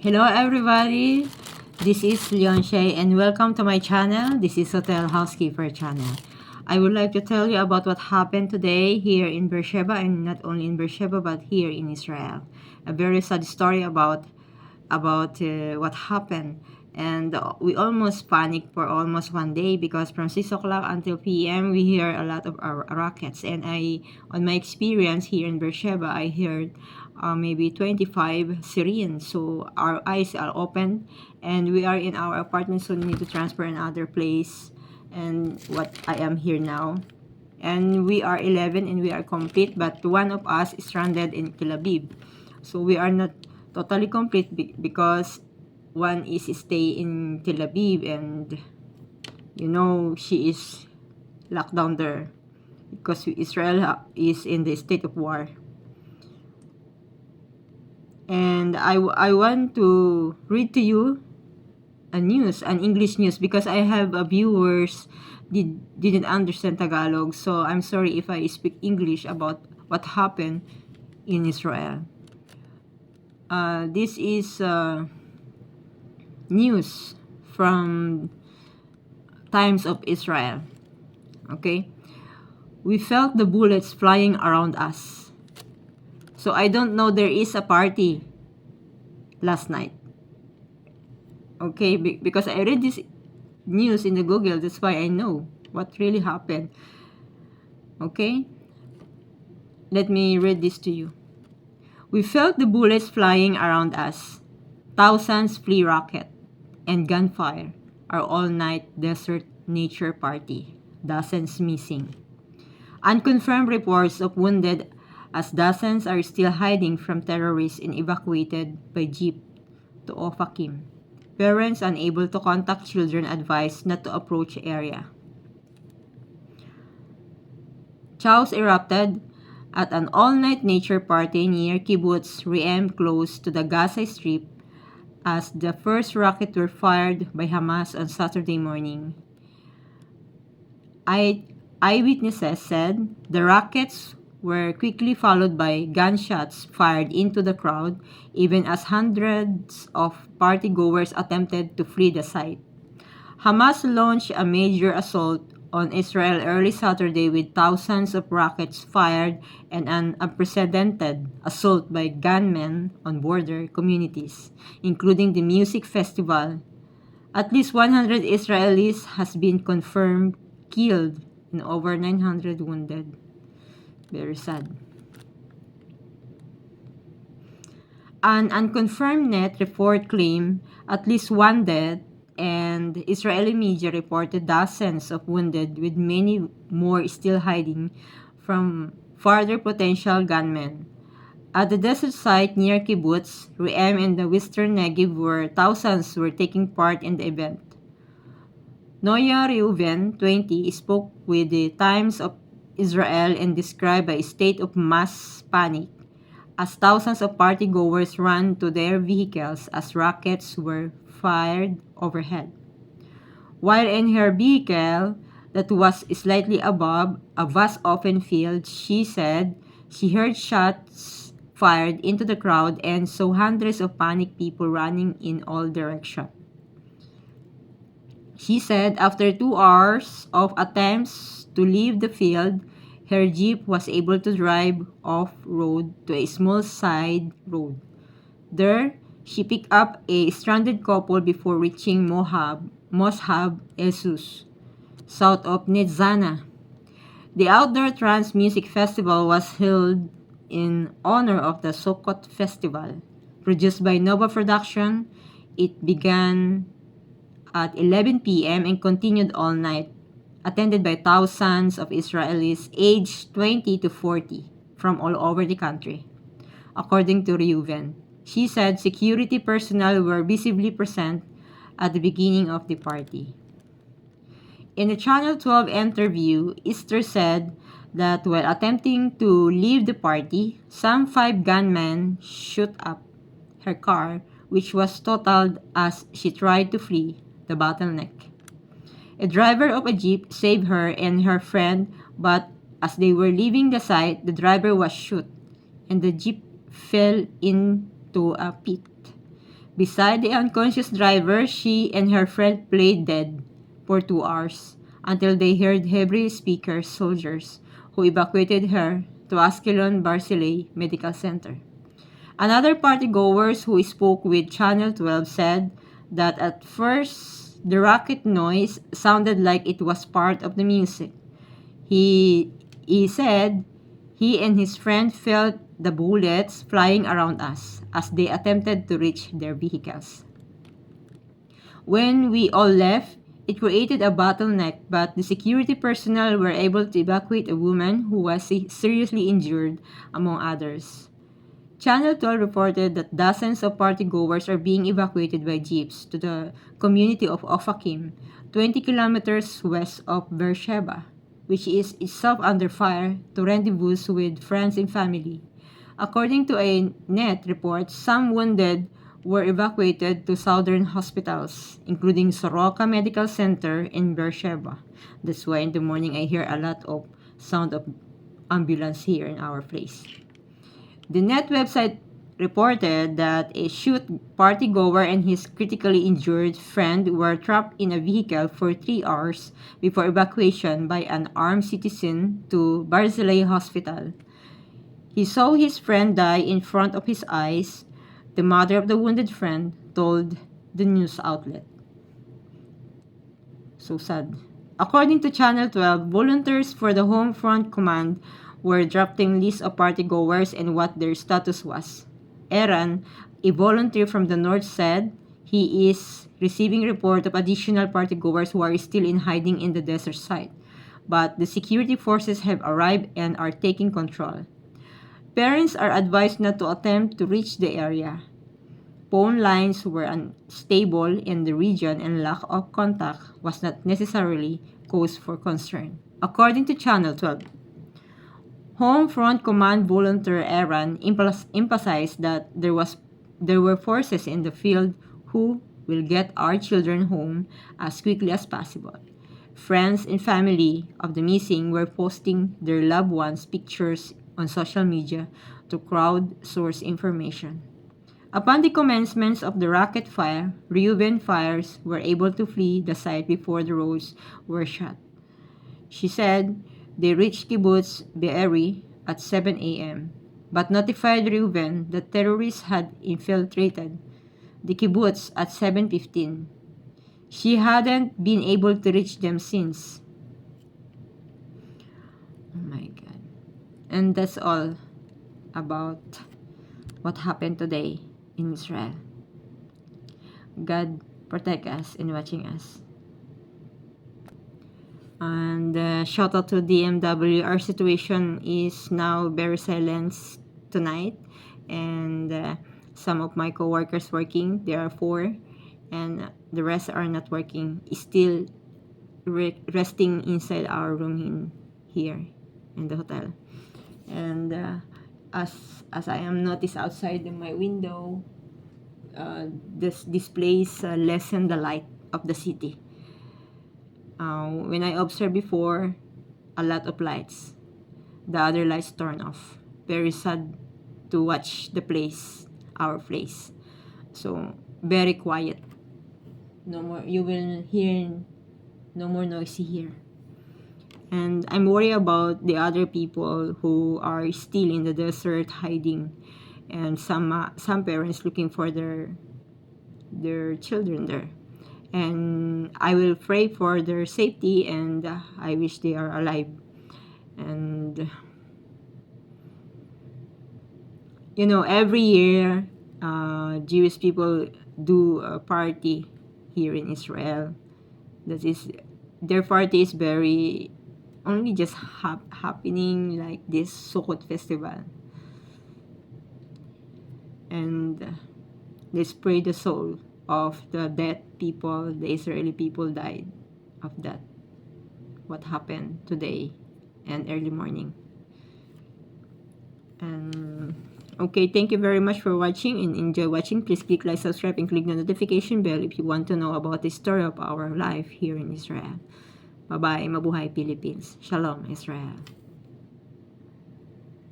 Hello everybody, this is Leonche and welcome to my channel. This is Hotel Housekeeper channel. I would like to tell you about what happened today here in Beersheva, and not only in Beersheva but here in Israel. A very sad story about what happened, and we almost panicked for almost one day because from 6 o'clock until p.m. we hear a lot of rockets, and on my experience here in Beersheba, I heard maybe 25 sirens. So our eyes are open and we are in our apartment, so we need to transfer another place, and what I am here now. And we are 11 and we are complete, but one of us is stranded in Tel Aviv. So we are not totally complete because one is stay in Tel Aviv, and she is locked down there because Israel is in the state of war. And I want to read to you an English news, because I have viewers didn't understand Tagalog, so I'm sorry if I speak English about what happened in Israel. This is news from Times of Israel. Okay, we felt the bullets flying around us. So I don't know, there is a party last night. Okay, because I read this news in the Google, that's why I know what really happened. Okay, let me read this to you. We felt the bullets flying around us. Thousands flee rocket and gunfire. Our all-night desert nature party. Dozens missing. Unconfirmed reports of wounded, as dozens are still hiding from terrorists and evacuated by jeep to Ofakim. Parents unable to contact children advised not to approach area. Chaos erupted at an all-night nature party near Kibbutz Re'em, close to the Gaza Strip, as the first rockets were fired by Hamas on Saturday morning. Eyewitnesses said the rockets were quickly followed by gunshots fired into the crowd, even as hundreds of partygoers attempted to flee the site. Hamas launched a major assault on Israel early Saturday with thousands of rockets fired and an unprecedented assault by gunmen on border communities, including the music festival. At least 100 Israelis has been confirmed killed and over 900 wounded. Very sad. An unconfirmed net report claimed at least one death, and Israeli media reported dozens of wounded, with many more still hiding from further potential gunmen. At the desert site near Kibbutz Re'em in the western Negev, where thousands were taking part in the event. Noya Reuven, 20, spoke with the Times of Israel and described a state of mass panic as thousands of partygoers ran to their vehicles as rockets were fired overhead. While in her vehicle that was slightly above a vast open field, she said she heard shots fired into the crowd and saw hundreds of panicked people running in all directions. She said after 2 hours of attempts to leave the field, her jeep was able to drive off-road to a small side road. There, she picked up a stranded couple before reaching Moshab Jesus, south of Netzana. The outdoor trance music festival was held in honor of the Sukkot festival. Produced by Nova Production, it began at 11 p.m. and continued all night, attended by thousands of Israelis aged 20 to 40 from all over the country. According to Reuven, she said security personnel were visibly present at the beginning of the party. In a Channel 12 interview, Esther said that while attempting to leave the party, some 5 gunmen shot up her car, which was totaled as she tried to flee the bottleneck. A driver of a jeep saved her and her friend, but as they were leaving the site, the driver was shot and the jeep fell into a pit. Beside the unconscious driver, she and her friend played dead for 2 hours until they heard Hebrew speaker soldiers who evacuated her to Askelon Barzilai Medical Center. Another partygoers who spoke with Channel 12 said that at first the rocket noise sounded like it was part of the music. He said he and his friend felt the bullets flying around us as they attempted to reach their vehicles. When we all left, it created a bottleneck, but the security personnel were able to evacuate a woman who was seriously injured, among others. Channel 12 reported that dozens of partygoers are being evacuated by jeeps to the community of Ofakim, 20 kilometers west of Beersheba, which is itself under fire, to rendezvous with friends and family. According to a net report, some wounded were evacuated to southern hospitals, including Soroka Medical Center in Beersheba. That's why in the morning I hear a lot of sound of ambulance here in our place. The net website reported that a shoot partygoer and his critically injured friend were trapped in a vehicle for 3 hours before evacuation by an armed citizen to Barzilai Hospital. He saw his friend die in front of his eyes, the mother of the wounded friend told the news outlet. So sad. According to Channel 12, volunteers for the Home Front Command were drafting lists of partygoers and what their status was. Eran, a volunteer from the north, said he is receiving report of additional partygoers who are still in hiding in the desert site, but the security forces have arrived and are taking control. Parents are advised not to attempt to reach the area. Phone lines were unstable in the region and lack of contact was not necessarily cause for concern. According to Channel 12, Home Front Command volunteer Eran emphasized that there were forces in the field who will get our children home as quickly as possible. Friends and family of the missing were posting their loved ones' pictures on social media to crowdsource information. Upon the commencement of the rocket fire, Reuben fires were able to flee the site before the roads were shut. She said they reached Kibbutz Be'eri at 7 a.m., but notified Reuben that terrorists had infiltrated the kibbutz at 7:15. She hadn't been able to reach them since. Oh my God. And that's all about what happened today in Israel. God protect us and watching us. And shout out to DMW. Our situation is now very silent tonight, and some of my co-workers working. There are 4, and the rest are not working. Still resting inside our room here in the hotel. And as I am noticed outside my window, this place lessen the light of the city. When I observed before, a lot of lights, the other lights turn off. Very sad to watch the place, our place. So very quiet. No more. You will hear no more noisy here. And I'm worried about the other people who are still in the desert hiding, and some parents looking for their children there. And I will pray for their safety, and I wish they are alive. And every year Jewish people do a party here in Israel. That is, their party is very only just happening like this Sukkot festival, and they spray the soul of the dead people. The Israeli people died of that, what happened today and early morning. And okay, thank you very much for watching, and enjoy watching. Please click like, subscribe, and click the notification bell if you want to know about the story of our life here in Israel. Bye-bye. Mabuhay Philippines. Shalom Israel.